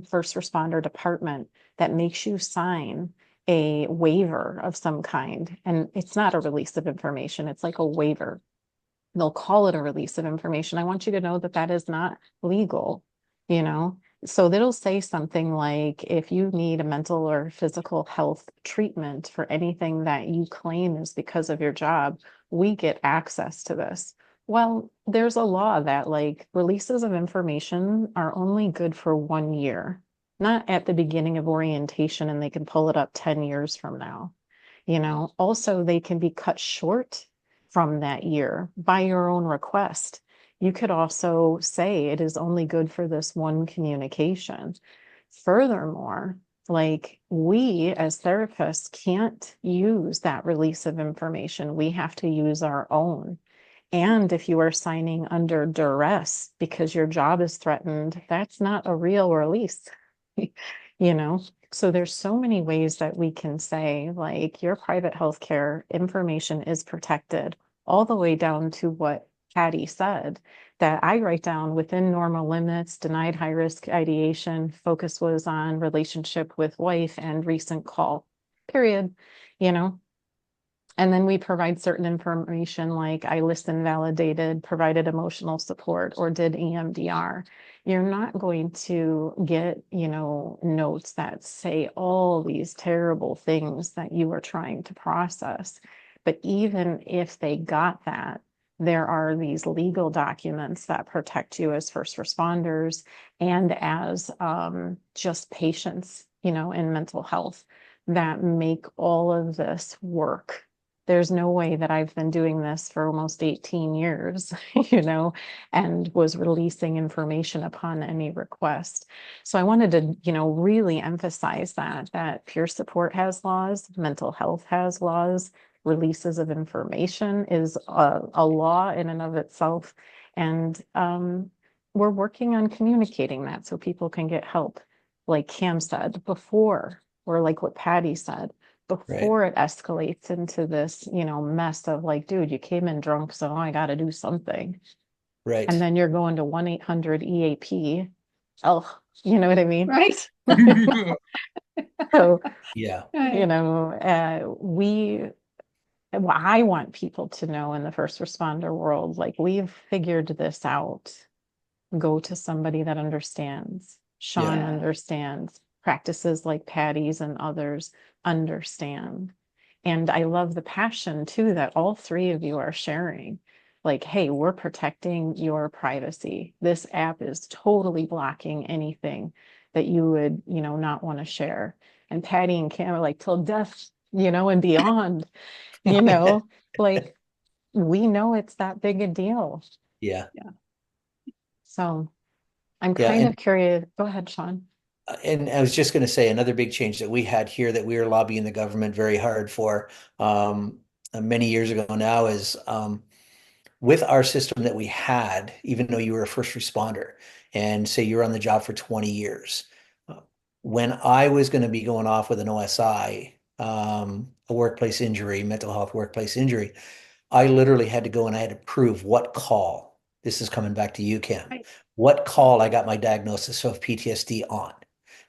first responder department that makes you sign a waiver of some kind, and it's not a release of information, it's like a waiver. They'll call it a release of information. I want you to know that that is not legal, you know? So it'll say something like, if you need a mental or physical health treatment for anything that you claim is because of your job, we get access to this. Well, there's a law that like releases of information are only good for 1 year, not at the beginning of orientation, and they can pull it up 10 years from now. Also they can be cut short from that year by your own request. You could also say it is only good for this one communication. Furthermore, like we as therapists can't use that release of information. We have to use our own. And if you are signing under duress because your job is threatened, that's not a real release. you know? So there's so many ways that we can say like your private healthcare information is protected, all the way down to what Patty said, that I write down within normal limits, denied high risk ideation, focus was on relationship with wife and recent call, period, you know? And then we provide certain information like I listened, validated, provided emotional support, or did EMDR. You're not going to get, notes that say all these terrible things that you are trying to process. But even if they got that, there are these legal documents that protect you as first responders and as just patients, in mental health that make all of this work. There's no way that I've been doing this for almost 18 years, and was releasing information upon any request. So I wanted to, really emphasize that peer support has laws, mental health has laws, releases of information is a law in and of itself. And we're working on communicating that so people can get help, like Kam said before, or like what Patty said, before it escalates into this, mess of like, dude, you came in drunk, so I got to do something. Right. And then you're going to 1-800-EAP. Oh, you know what I mean? Right. So, Yeah. I want people to know in the first responder world, like we've figured this out. Go to somebody that understands. Shaun understands. Practices like Patty's and others understand. And I love the passion too that all three of you are sharing. Like, hey, we're protecting your privacy. This app is totally blocking anything that you would, not want to share. And Patty and Kam are like, till death, and beyond, like we know it's that big a deal. Yeah. So I'm Yeah, kind of curious. Go ahead, Shaun. And I was just going to say another big change that we had here that we were lobbying the government very hard for many years ago now is with our system that we had, even though you were a first responder and say you were on the job for 20 years, when I was going to be going off with an OSI, a workplace injury, mental health workplace injury, I literally had to go and I had to prove what call. This is coming back to you, Kam. Right. What call I got my diagnosis of PTSD on.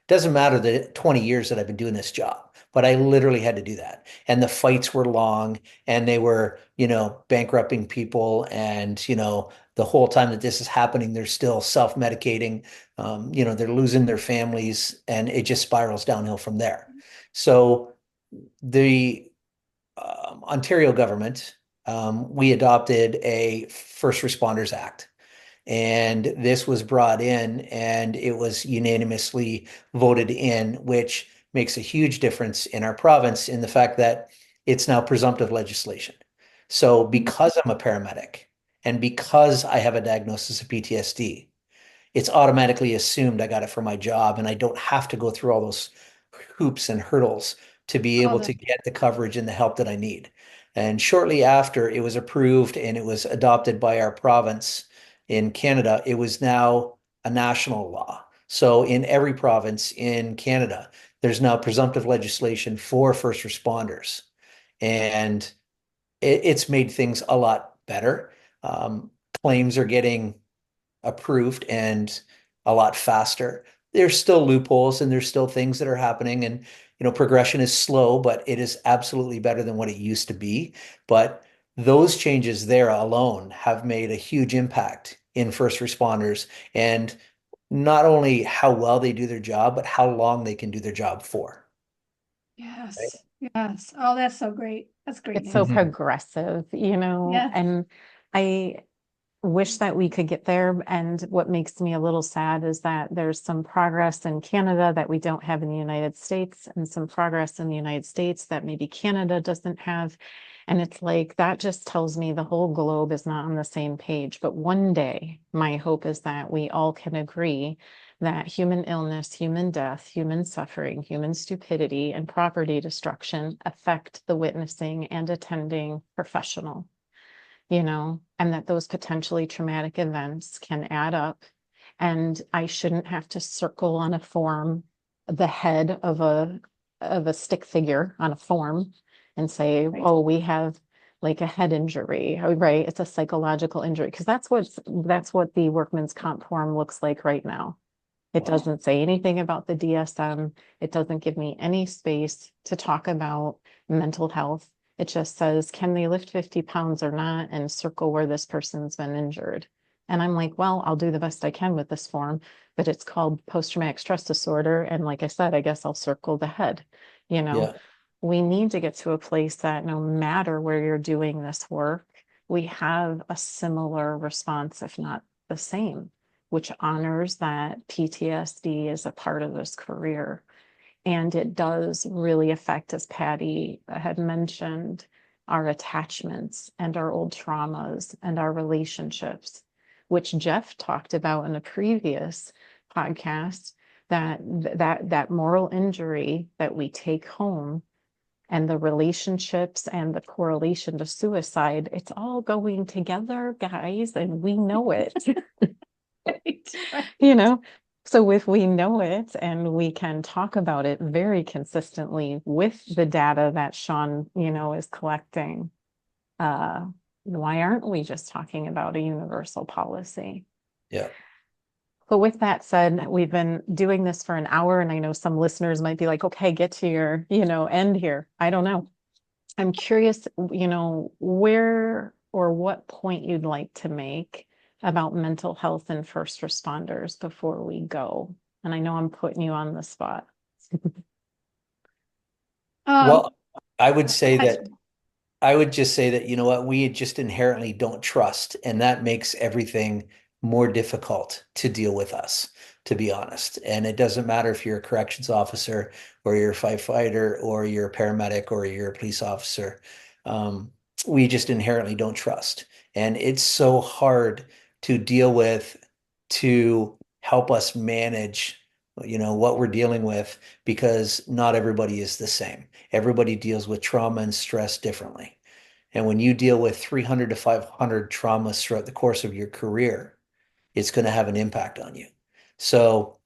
Doesn't matter the 20 years that I've been doing this job, but I literally had to do that. And the fights were long and they were, bankrupting people. And, the whole time that this is happening, they're still self-medicating. They're losing their families and it just spirals downhill from there. So the Ontario government, we adopted a First Responders Act. And this was brought in and it was unanimously voted in, which makes a huge difference in our province in the fact that it's now presumptive legislation. So because I'm a paramedic and because I have a diagnosis of PTSD, it's automatically assumed I got it for my job and I don't have to go through all those hoops and hurdles to be able to get the coverage and the help that I need. And shortly after it was approved and it was adopted by our province in Canada, it was now a national law. So in every province in Canada, there's now presumptive legislation for first responders. And it's made things a lot better. Claims are getting approved and a lot faster. There's still loopholes and there's still things that are happening, and progression is slow, but it is absolutely better than what it used to be. But those changes there alone have made a huge impact in first responders, and not only how well they do their job, but how long they can do their job for. Right? Yes. Yes. Oh, that's so great. That's great It's so news. progressive, Yes. and I wish that we could get there. And what makes me a little sad is that there's some progress in Canada that we don't have in the United States, and some progress in the United States that maybe Canada doesn't have. And it's like, that just tells me the whole globe is not on the same page. But one day, my hope is that we all can agree that human illness, human death, human suffering, human stupidity, and property destruction affect the witnessing and attending professional, and that those potentially traumatic events can add up. And I shouldn't have to circle on a form the head of a stick figure on a form and say, Right. oh, we have like a head injury, right? It's a psychological injury, because that's what the workman's comp form looks like right now. It Wow. doesn't say anything about the DSM. It doesn't give me any space to talk about mental health. It just says, can they lift 50 pounds or not, and circle where this person's been injured. And I'm like, well, I'll do the best I can with this form, but it's called post-traumatic stress disorder. And like I said, I guess I'll circle the head. Yeah. We need to get to a place that no matter where you're doing this work, we have a similar response, if not the same, which honors that PTSD is a part of this career. And it does really affect, as Patty had mentioned, our attachments and our old traumas and our relationships, which Jeff talked about in a previous podcast, that moral injury that we take home and the relationships and the correlation to suicide, it's all going together, guys, and we know it. Right. So if we know it and we can talk about it very consistently with the data that Shaun, is collecting, why aren't we just talking about a universal policy? Yeah. But with that said, we've been doing this for an hour, and I know some listeners might be like, okay, get to your, end here. I don't know. I'm curious, where or what point you'd like to make about mental health and first responders before we go. And I know I'm putting you on the spot. Well, I would Go say ahead, that I would just say that, you know what, we just inherently don't trust, and that makes everything more difficult to deal with us, to be honest. And it doesn't matter if you're a corrections officer or you're a firefighter or you're a paramedic or you're a police officer. Um, we just inherently don't trust. And it's so hard to deal with, to help us manage, what we're dealing with, because not everybody is the same. Everybody deals with trauma and stress differently. And when you deal with 300 to 500 traumas throughout the course of your career, it's going to have an impact on you. So,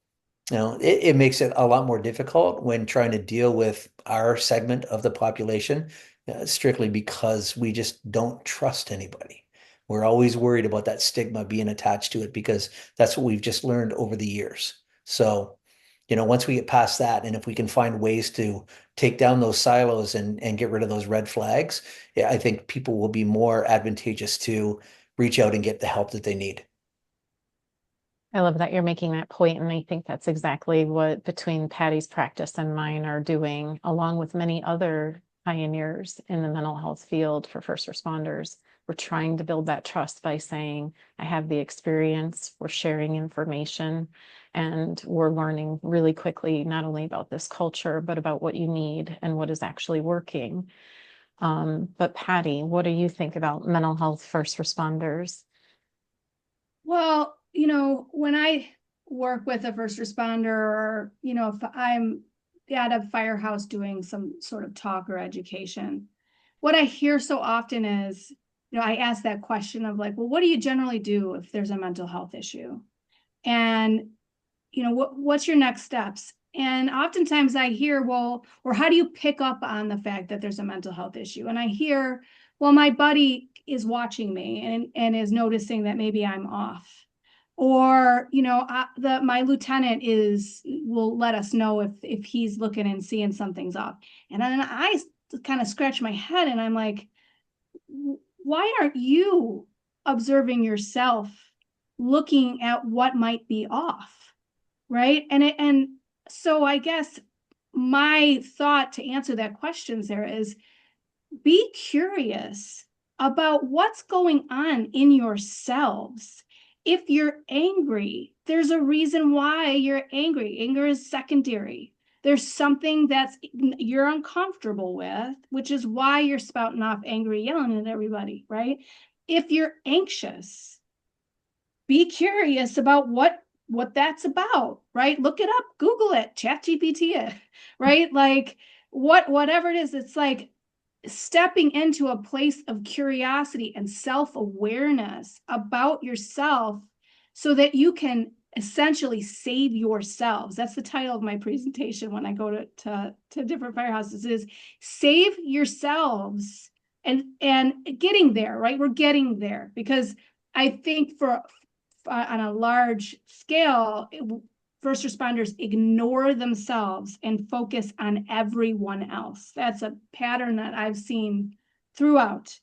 it makes it a lot more difficult when trying to deal with our segment of the population, strictly because we just don't trust anybody. We're always worried about that stigma being attached to it, because that's what we've just learned over the years. So, once we get past that, and if we can find ways to take down those silos and get rid of those red flags, yeah, I think people will be more advantageous to reach out and get the help that they need. I love that you're making that point, and I think that's exactly what between Patty's practice and mine are doing, along with many other pioneers in the mental health field for first responders. We're trying to build that trust by saying, I have the experience, we're sharing information, and we're learning really quickly, not only about this culture, but about what you need and what is actually working. But Patty, what do you think about mental health first responders? Well, when I work with a first responder, or, if I'm at a firehouse doing some sort of talk or education, what I hear so often is, I ask that question of like, well, what do you generally do if there's a mental health issue? And, what's your next steps? And oftentimes I hear, well, or how do you pick up on the fact that there's a mental health issue? And I hear, well, my buddy is watching me and is noticing that maybe I'm off. Or, my lieutenant will let us know if he's looking and seeing something's off. And then I kind of scratch my head and I'm like, why aren't you observing yourself, looking at what might be off? Right. And so I guess my thought to answer that question, Sarah, is be curious about what's going on in yourselves. If you're angry, there's a reason why you're angry. Anger is secondary. There's something you're uncomfortable with, which is why you're spouting off angry, yelling at everybody, right? If you're anxious, be curious about what that's about, right? Look it up, Google it, ChatGPT it, right? Like whatever it is, it's like stepping into a place of curiosity and self-awareness about yourself so that you can essentially save yourselves. That's the title of my presentation when I go to different firehouses, is save yourselves. And getting there, right? We're getting there, because I think on a large scale, first responders ignore themselves and focus on everyone else. That's a pattern that I've seen throughout.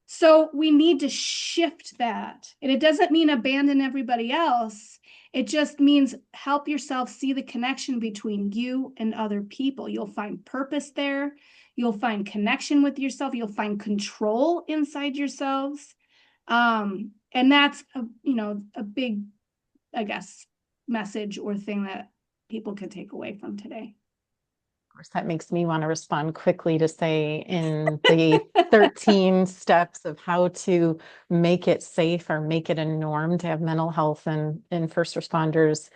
So we need to shift that. And it doesn't mean abandon everybody else. It just means help yourself see the connection between you and other people. You'll find purpose there. You'll find connection with yourself. You'll find control inside yourselves. And that's a big, I guess, message or thing that people can take away from today. Of course, that makes me want to respond quickly to say, in the 13 steps of how to make it safe or make it a norm to have mental health and first responders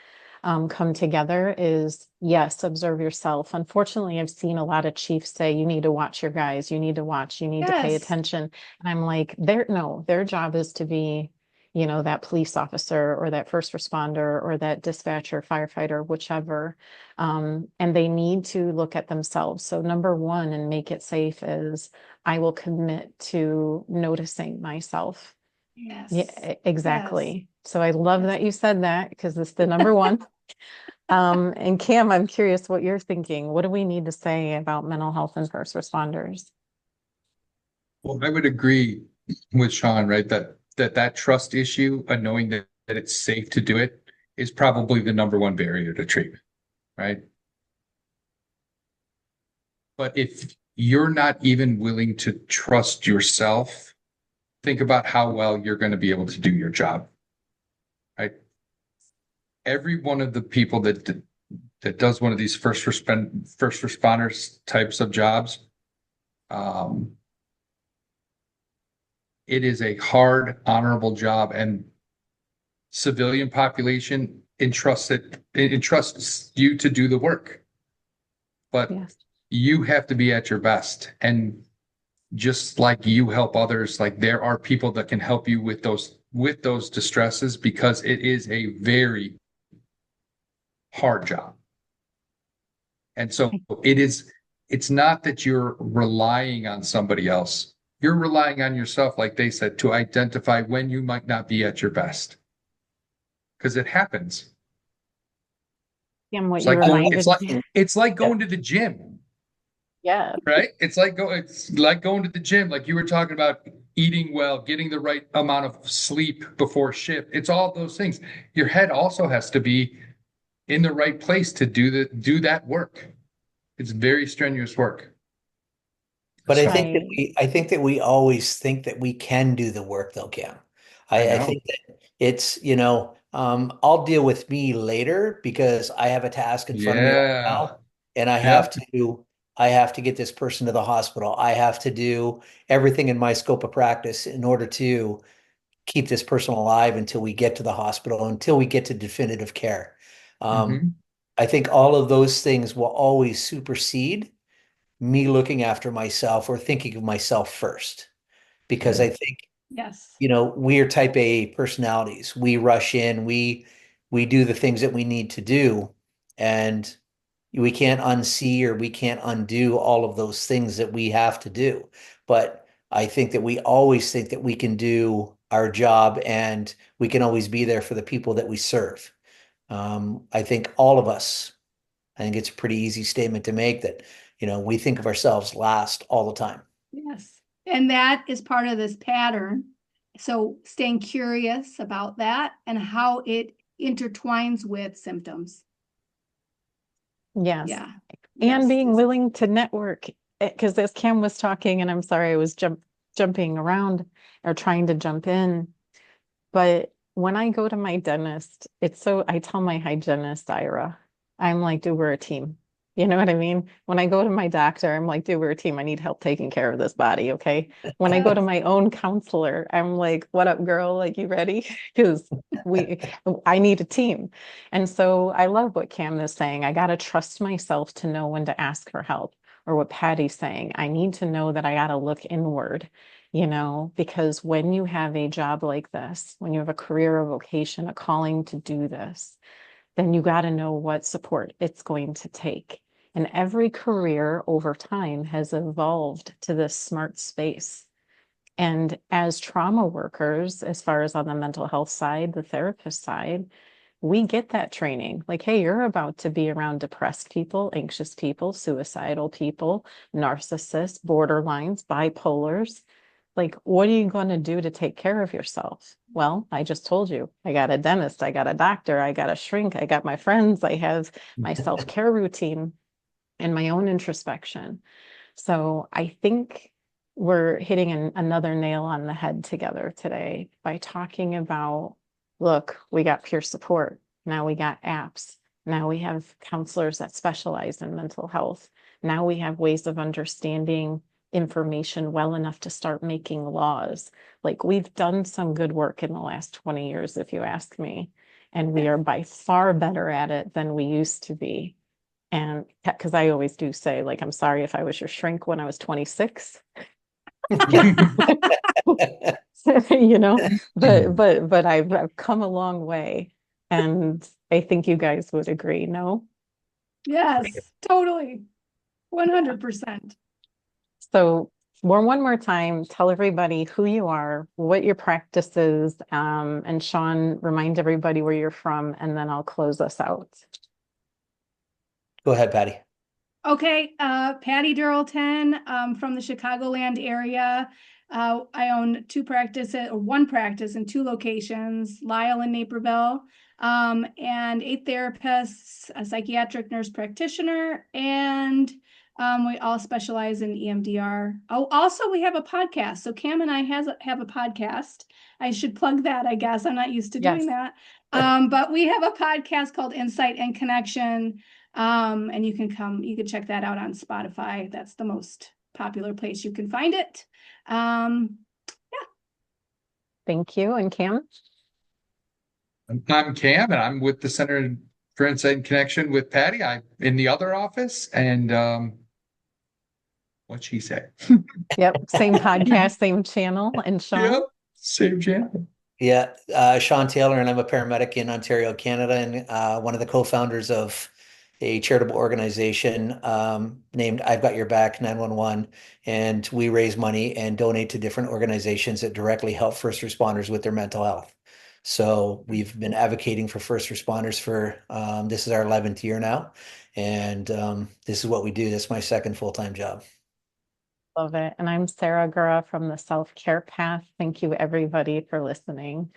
come together, is yes, observe yourself. Unfortunately, I've seen a lot of chiefs say, you need to watch your guys, you need to watch, you need to pay attention. And I'm like, their job is to be, that police officer or that first responder or that dispatcher, firefighter, whichever. And they need to look at themselves. So number one, and make it safe, is I will commit to noticing myself. Yes. Yeah, exactly. Yes. So I love that you said that, because it's the number one. And Kam, I'm curious what you're thinking. What do we need to say about mental health and first responders? Well, I would agree with Shaun, right? That trust issue and knowing that it's safe to do it is probably the number one barrier to treatment, right? But if you're not even willing to trust yourself, think about how well you're going to be able to do your job, right? Every one of the people that does one of these first responders types of jobs, it is a hard, honorable job, and civilian population entrusts you to do the work. But yes, you have to be at your best. And just like you help others, like there are people that can help you with those distresses, because it is a very hard job. And so it's not that you're relying on somebody else. You're relying on yourself, like they said, to identify when you might not be at your best. Because it happens. And what it's like going to the gym. Yeah. Right? It's like going to the gym, like you were talking about, eating well, getting the right amount of sleep before shift. It's all those things. Your head also has to be in the right place to do that work. It's very strenuous work. But I think that we always think that we can do the work, though, Kam. I think that it's, I'll deal with me later because I have a task in front of me right now, and I have to get this person to the hospital. I have to do everything in my scope of practice in order to keep this person alive until we get to the hospital, until we get to definitive care. I think all of those things will always supersede me looking after myself or thinking of myself first, because I think, we are type A personalities. We rush in, we do the things that we need to do, and we can't unsee or we can't undo all of those things that we have to do. But I think that we always think that we can do our job and we can always be there for the people that we serve. I think all of us, I think it's a pretty easy statement to make that, we think of ourselves last all the time. Yes. And that is part of this pattern. So staying curious about that and how it intertwines with symptoms. Yes. Yeah. And Yes. being willing to network, because as Kam was talking, and I'm sorry, I was jumping around or trying to jump in, but when I go to my dentist, I tell my hygienist, Ira, I'm like, dude, we're a team. You know what I mean? When I go to my doctor, I'm like, dude, we're a team. I need help taking care of this body. Okay. When I go to my own counselor, I'm like, what up, girl? Like, you ready? Because I need a team. And so I love what Kam is saying. I got to trust myself to know when to ask for help, or what Patty's saying. I need to know that I got to look inward, because when you have a job like this, when you have a career, a vocation, a calling to do this, then you got to know what support it's going to take. And every career over time has evolved to this smart space. And as trauma workers, as far as on the mental health side, the therapist side, we get that training. Like, hey, you're about to be around depressed people, anxious people, suicidal people, narcissists, borderlines, bipolars. Like, what are you going to do to take care of yourself? Well, I just told you, I got a dentist, I got a doctor, I got a shrink, I got my friends, I have my self-care routine and my own introspection. So I think we're hitting another nail on the head together today by talking about, look, we got peer support. Now we got apps. Now we have counselors that specialize in mental health. Now we have ways of understanding information well enough to start making laws. Like, we've done some good work in the last 20 years, if you ask me, and we are by far better at it than we used to be. And because I always do say, like, I'm sorry if I was your shrink when I was 26, you know, but I've come a long way. And I think you guys would agree, no? Yes, totally. 100%. So one more time, tell everybody who you are, what your practice is, and Shaun, remind everybody where you're from, and then I'll close us out. Go ahead, Patty. Okay, Patty Duralton, from the Chicagoland area. I own one practice in two locations, Lisle and Naperville, and 8 therapists, a psychiatric nurse practitioner, and we all specialize in EMDR. Oh, also we have a podcast. So Kam and I have a podcast. I should plug that, I guess. I'm not used to doing that. But we have a podcast called Insight and Connection. And you can check that out on Spotify. That's the most popular place you can find it. Yeah. Thank you. And Kam? I'm Kam, and I'm with the Center for Insight and Connection with Patty. I'm in the other office, and what'd she say? Yep, same podcast, same channel. And Shaun? Yep, same channel. Yeah, Shaun Taylor, and I'm a paramedic in Ontario, Canada, and one of the co-founders of a charitable organization named I've Got Your Back 911, and we raise money and donate to different organizations that directly help first responders with their mental health. So we've been advocating for first responders for this is our 11th year now, and this is what we do. That's my second full-time job. Love it. And I'm Sarah Gura from the Self-Care Path. Thank you, everybody, for listening.